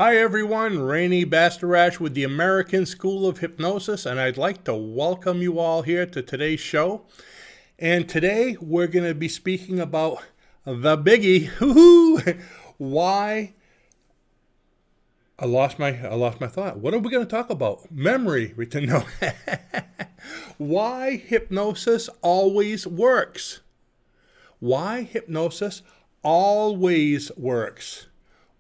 Hi everyone, Rene with the American School of Hypnosis, and I'd like to welcome you all here to today's show. And today we're going to be speaking about the biggie, why I lost my thought. What are we going to talk about? Memory retention. No. Why hypnosis always works. Why hypnosis always works.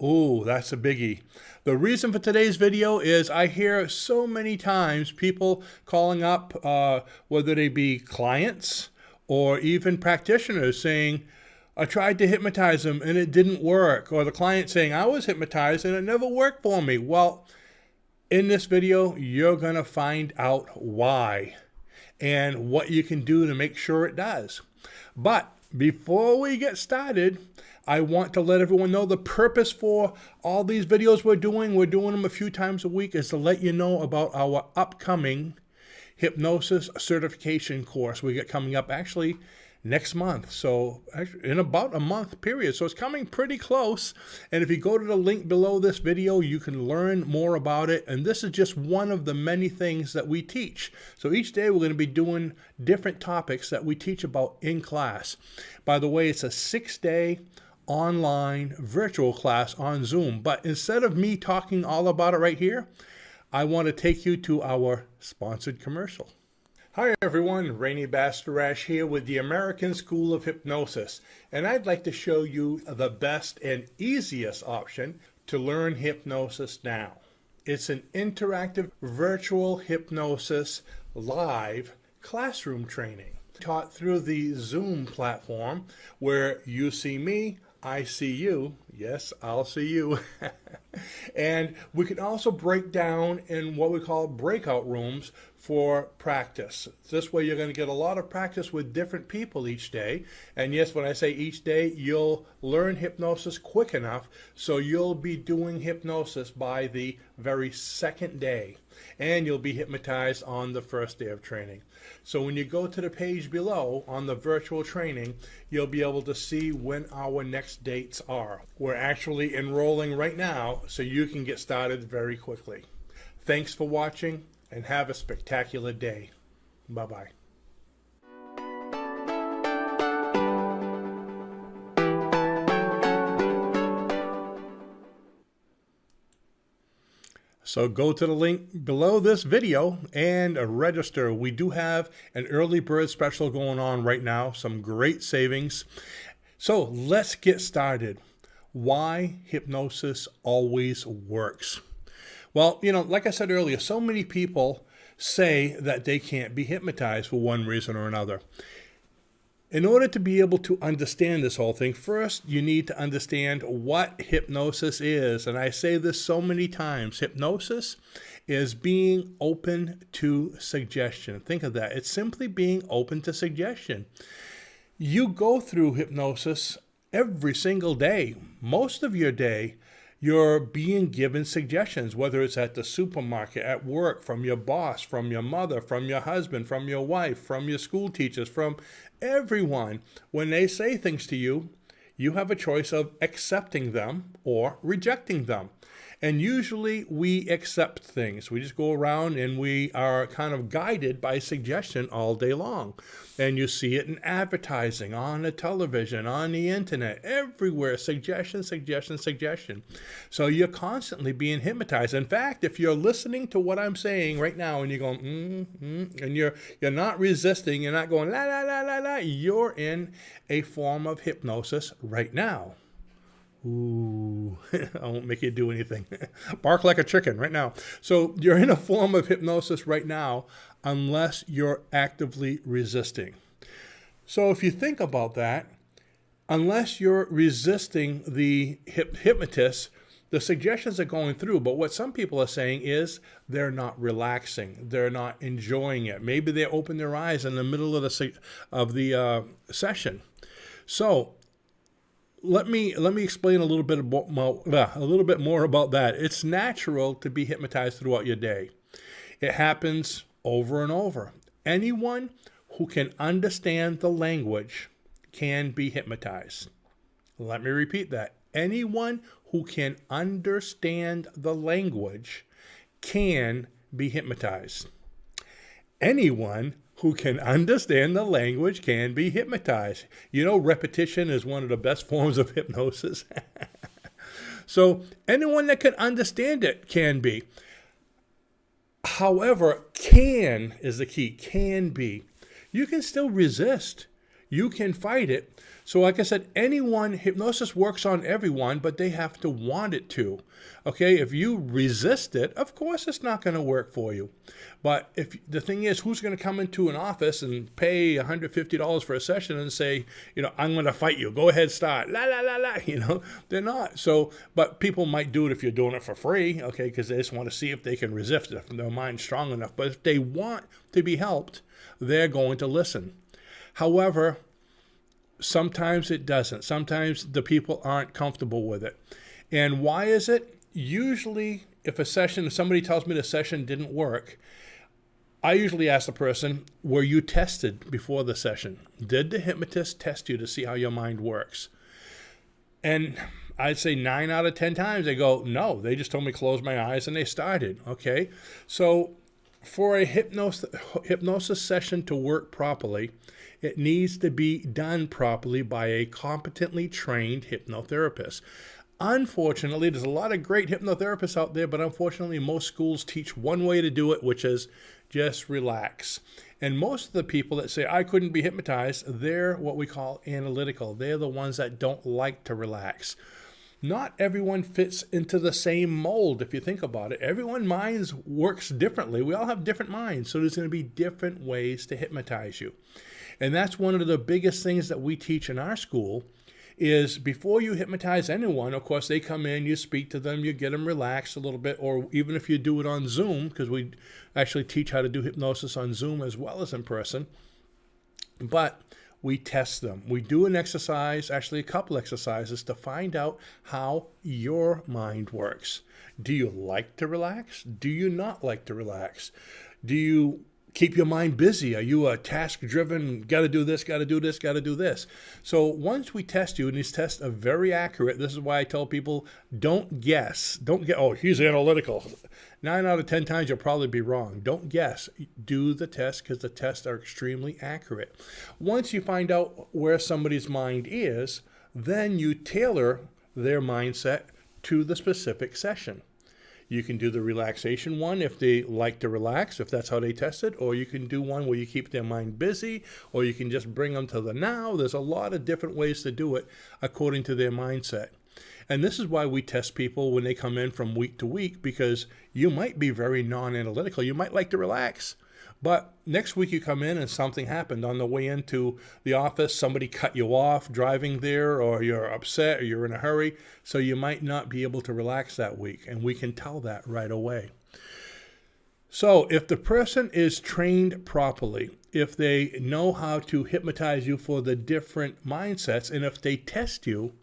Oh, that's a biggie. The reason for today's video is I hear so many times people calling up, whether they be clients or even practitioners saying, I tried to hypnotize them and it didn't work. Or the client saying, I was hypnotized and it never worked for me. Well, in this video, you're going to find out why and what you can do to make sure it does. But before we get started, I want to let everyone know the purpose for all these videos we're doing them a few times a week, is to let you know about our upcoming hypnosis certification course we get coming up actually next month. So actually in about a month period. So it's coming pretty close. And if you go to the link below this video, you can learn more about it. And this is just one of the many things that we teach. So each day we're going to be doing different topics that we teach about in class. By the way, it's a 6-day online virtual class on Zoom. But instead of me talking all about it right here, I want to take you to our sponsored commercial. Hi everyone, Rene here with the American School of Hypnosis, and I'd like to show you the best and easiest option to learn hypnosis now. It's an interactive virtual hypnosis live classroom training taught through the Zoom platform where you see me, I see you. Yes, I'll see you. And we can also break down in what we call breakout rooms for practice. This way you're going to get a lot of practice with different people each day. And yes, when I say each day, you'll learn hypnosis quick enough so you'll be doing hypnosis by the very second day. And you'll be hypnotized on the first day of training. So when you go to the page below on the virtual training, you'll be able to see when our next dates are. We're actually enrolling right now, so you can get started very quickly. Thanks for watching and have a spectacular day. Bye-bye. So go to the link below this video and register. We do have an early bird special going on right now, some great savings. So let's get started. Why hypnosis always works. Well, like I said earlier, so many people say that they can't be hypnotized for one reason or another. In order to be able to understand this whole thing, first you need to understand what hypnosis is. And I say this so many times. Hypnosis is being open to suggestion. Think of that. It's simply being open to suggestion. You go through hypnosis every single day. Most of your day, you're being given suggestions, whether it's at the supermarket, at work, from your boss, from your mother, from your husband, from your wife, from your school teachers, from everyone. When they say things to you, you have a choice of accepting them or rejecting them. And usually we accept things. We just go around and we are kind of guided by suggestion all day long. And you see it in advertising, on the television, on the internet, everywhere. Suggestion, suggestion, suggestion. So you're constantly being hypnotized. In fact, if you're listening to what I'm saying right now and you're going, and you're not resisting, you're not going, la, la, la, la, la, you're in a form of hypnosis right now. Ooh, I won't make you do anything. Bark like a chicken right now. So you're in a form of hypnosis right now unless you're actively resisting. So if you think about that, unless you're resisting the hypnotist, the suggestions are going through. But what some people are saying is they're not relaxing. They're not enjoying it. Maybe they open their eyes in the middle of the session. So Let me explain a little bit more about that. It's natural to be hypnotized throughout your day. It happens over and over. Anyone who can understand the language can be hypnotized. Let me repeat that. Anyone who can understand the language can be hypnotized. Anyone who can understand the language can be hypnotized. You know, repetition is one of the best forms of hypnosis. So anyone that can understand it can be. However, can is the key, can be. You can still resist. You can fight it. So like I said, hypnosis works on everyone, but they have to want it to. Okay, if you resist it, of course it's not going to work for you. But if the thing is, who's going to come into an office and pay $150 for a session and say, I'm going to fight you. Go ahead, start. La, la, la, la. They're not. So, but people might do it if you're doing it for free, okay, because they just want to see if they can resist it, if their mind's strong enough. But if they want to be helped, they're going to listen. However, sometimes it doesn't. Sometimes the people aren't comfortable with it. And why is it? Usually, if somebody tells me the session didn't work, I usually ask the person, were you tested before the session? Did the hypnotist test you to see how your mind works? And I'd say 9 out of 10 times they go, no, they just told me close my eyes and they started. Okay, so for a hypnosis session to work properly, it needs to be done properly by a competently trained hypnotherapist. Unfortunately, there's a lot of great hypnotherapists out there, but unfortunately, most schools teach one way to do it, which is just relax. And most of the people that say, I couldn't be hypnotized, they're what we call analytical. They're the ones that don't like to relax. Not everyone fits into the same mold, if you think about it. Everyone's minds works differently. We all have different minds, so there's going to be different ways to hypnotize you. And that's one of the biggest things that we teach in our school is before you hypnotize anyone, of course, they come in, you speak to them, you get them relaxed a little bit, or even if you do it on Zoom, because we actually teach how to do hypnosis on Zoom as well as in person, but we test them. We do an exercise, actually a couple exercises, to find out how your mind works. Do you like to relax? Do you not like to relax? Do you keep your mind busy? Are you a task-driven, got to do this, got to do this, got to do this? So once we test you, and these tests are very accurate, this is why I tell people, don't guess. Don't get, oh, he's analytical. 9 out of 10 times you'll probably be wrong. Don't guess. Do the test because the tests are extremely accurate. Once you find out where somebody's mind is, then you tailor their mindset to the specific session. You can do the relaxation one if they like to relax, if that's how they test it, or you can do one where you keep their mind busy, or you can just bring them to the now. There's a lot of different ways to do it according to their mindset. And this is why we test people when they come in from week to week, because you might be very non-analytical. You might like to relax. But next week you come in and something happened on the way into the office. Somebody cut you off driving there, or you're upset, or you're in a hurry. So you might not be able to relax that week. And we can tell that right away. So if the person is trained properly, if they know how to hypnotize you for the different mindsets, and if they test you,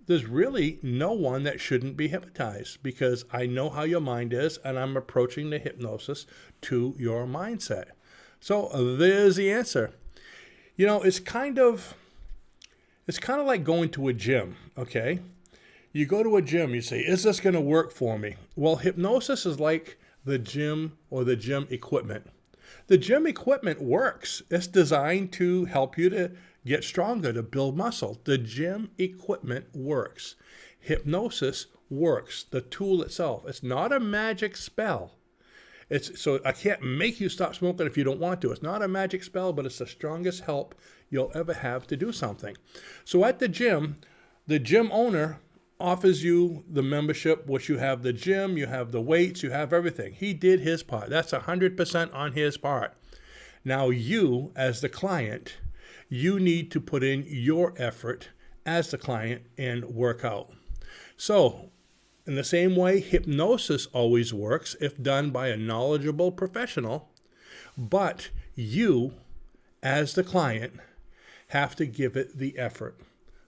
there's really no one that shouldn't be hypnotized, because I know how your mind is and I'm approaching the hypnosis to your mindset. So there's the answer. It's kind of like going to a gym, okay? You go to a gym, you say, is this going to work for me? Well, hypnosis is like the gym or the gym equipment. The gym equipment works. It's designed to help you to get stronger, to build muscle. The gym equipment works. Hypnosis works. The tool itself. It's not a magic spell. So I can't make you stop smoking if you don't want to. It's not a magic spell, but it's the strongest help you'll ever have to do something. So at the gym owner offers you the membership, which you have the gym, you have the weights, you have everything. He did his part. That's 100% on his part. Now you, as the client, you need to put in your effort as the client and work out. So, in the same way, hypnosis always works if done by a knowledgeable professional, but you, as the client, have to give it the effort.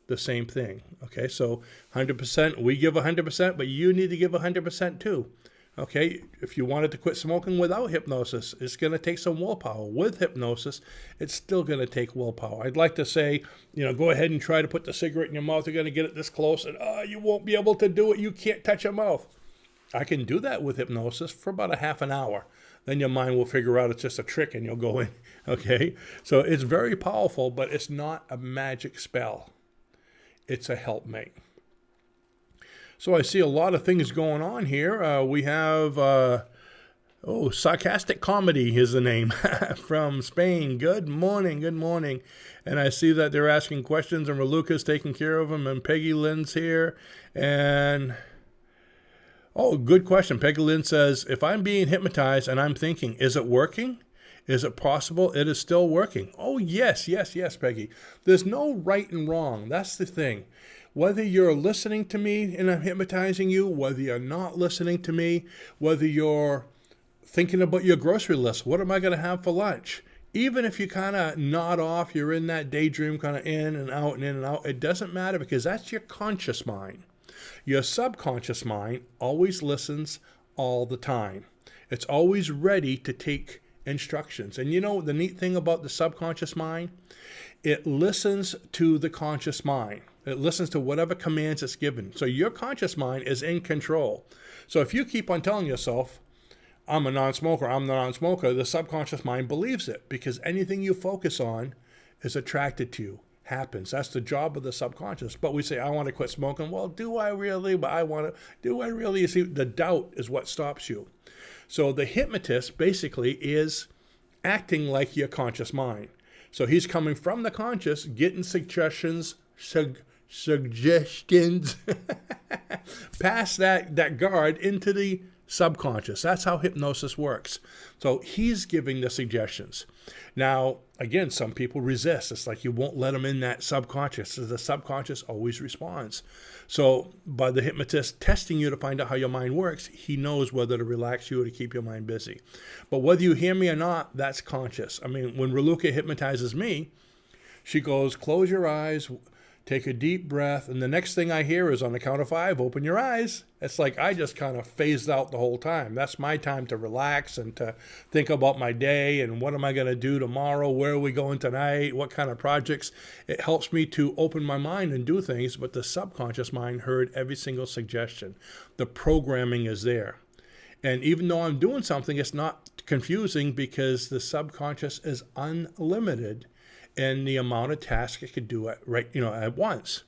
The same thing. Okay, so 100%, we give 100%, but you need to give 100% too. Okay, if you wanted to quit smoking without hypnosis, it's going to take some willpower. With hypnosis, it's still going to take willpower. I'd like to say, go ahead and try to put the cigarette in your mouth. You're going to get it this close, and you won't be able to do it. You can't touch your mouth. I can do that with hypnosis for about a half an hour. Then your mind will figure out it's just a trick, and you'll go in. Okay, so it's very powerful, but it's not a magic spell. It's a helpmate. So I see a lot of things going on here. We have, Sarcastic Comedy is the name from Spain. Good morning, good morning. And I see that they're asking questions, and Raluca's taking care of them, and Peggy Lynn's here. And, good question. Peggy Lynn says, if I'm being hypnotized and I'm thinking, is it working? Is it possible it is still working? Oh, yes, Peggy. There's no right and wrong. That's the thing. Whether you're listening to me and I'm hypnotizing you, whether you're not listening to me, whether you're thinking about your grocery list, what am I going to have for lunch? Even if you kind of nod off, you're in that daydream kind of in and out and in and out, it doesn't matter because that's your conscious mind. Your subconscious mind always listens all the time. It's always ready to take instructions. And the neat thing about the subconscious mind, it listens to the conscious mind. It listens to whatever commands it's given. So your conscious mind is in control. So if you keep on telling yourself, I'm a non-smoker, the subconscious mind believes it because anything you focus on is attracted to you, happens. That's the job of the subconscious. But we say, I want to quit smoking. Well, do I really? Do I really? You see, the doubt is what stops you. So the hypnotist basically is acting like your conscious mind. So he's coming from the conscious, getting suggestions past that guard into the subconscious. That's how hypnosis works. So he's giving the suggestions. Now, again, some people resist. It's like you won't let them in that subconscious. So the subconscious always responds. So by the hypnotist testing you to find out how your mind works, he knows whether to relax you or to keep your mind busy. But whether you hear me or not, that's conscious. I mean, when Raluca hypnotizes me, she goes, close your eyes, take a deep breath, and the next thing I hear is on the count of 5, open your eyes. It's like I just kind of phased out the whole time. That's my time to relax and to think about my day and what am I going to do tomorrow, where are we going tonight, what kind of projects. It helps me to open my mind and do things, but the subconscious mind heard every single suggestion. The programming is there. And even though I'm doing something, it's not confusing because the subconscious is unlimited and the amount of tasks it could do at once.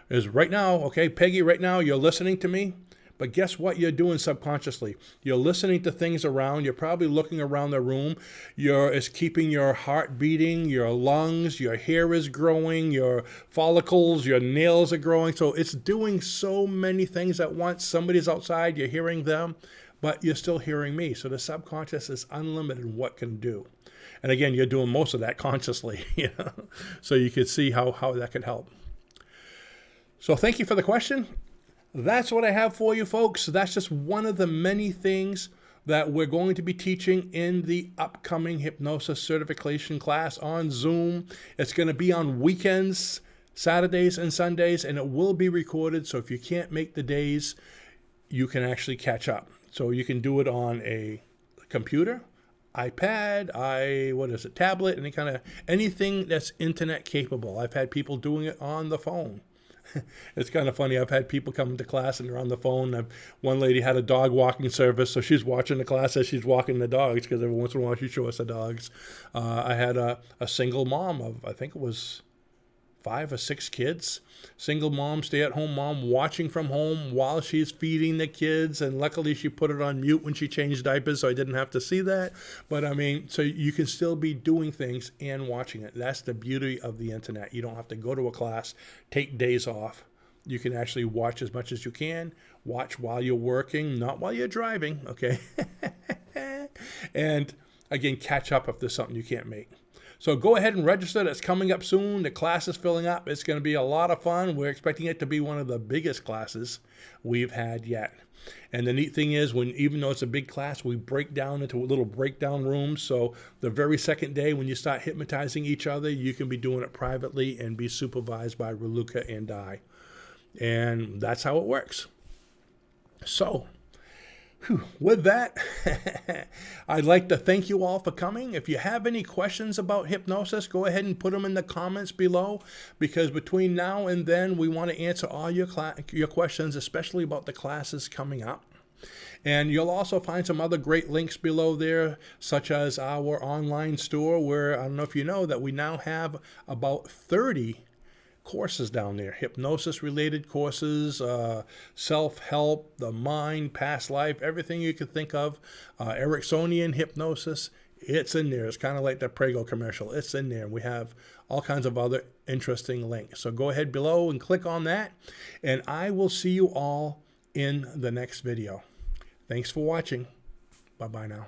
Is right now, okay, Peggy, right now you're listening to me, but guess what you're doing subconsciously? You're listening to things around. You're probably looking around the room. It's keeping your heart beating, your lungs, your hair is growing, your follicles, your nails are growing. So it's doing so many things at once. Somebody's outside, you're hearing them, but you're still hearing me. So the subconscious is unlimited in what it can do. And again, you're doing most of that consciously, so you can see how that can help. So thank you for the question. That's what I have for you, folks. That's just one of the many things that we're going to be teaching in the upcoming hypnosis certification class on Zoom. It's going to be on weekends, Saturdays and Sundays, and it will be recorded. So if you can't make the days, you can actually catch up. So you can do it on a computer, iPad, tablet, anything that's internet capable. I've had people doing it on the phone. It's kind of funny. I've had people come to class and they're on the phone. One lady had a dog walking service, so she's watching the class as she's walking the dogs because every once in a while she shows us the dogs. I had a single mom of, I think it was 5 or 6 kids. Single mom, stay-at-home mom, watching from home while she's feeding the kids. And luckily she put it on mute when she changed diapers, so I didn't have to see that. But so you can still be doing things and watching it. That's the beauty of the internet. You don't have to go to a class, take days off. You can actually watch as much as you can. Watch while you're working, not while you're driving, okay? And again, catch up if there's something you can't make. So go ahead and register. That's coming up soon. The class is filling up. It's going to be a lot of fun. We're expecting it to be one of the biggest classes we've had yet. And the neat thing is, even though it's a big class, we break down into little breakdown rooms. So the very second day when you start hypnotizing each other, you can be doing it privately and be supervised by Raluca and I. And that's how it works. So, With that, I'd like to thank you all for coming. If you have any questions about hypnosis, go ahead and put them in the comments below, because between now and then, we want to answer all your questions, especially about the classes coming up. And you'll also find some other great links below there, such as our online store, where I don't know if you know that we now have about 30 courses down there, hypnosis related courses, self-help, the mind, past life, everything you could think of, Ericksonian hypnosis, it's in there. It's kind of like the Prego commercial. It's in there. We have all kinds of other interesting links. So go ahead below and click on that, and I will see you all in the next video. Thanks for watching. Bye-bye now.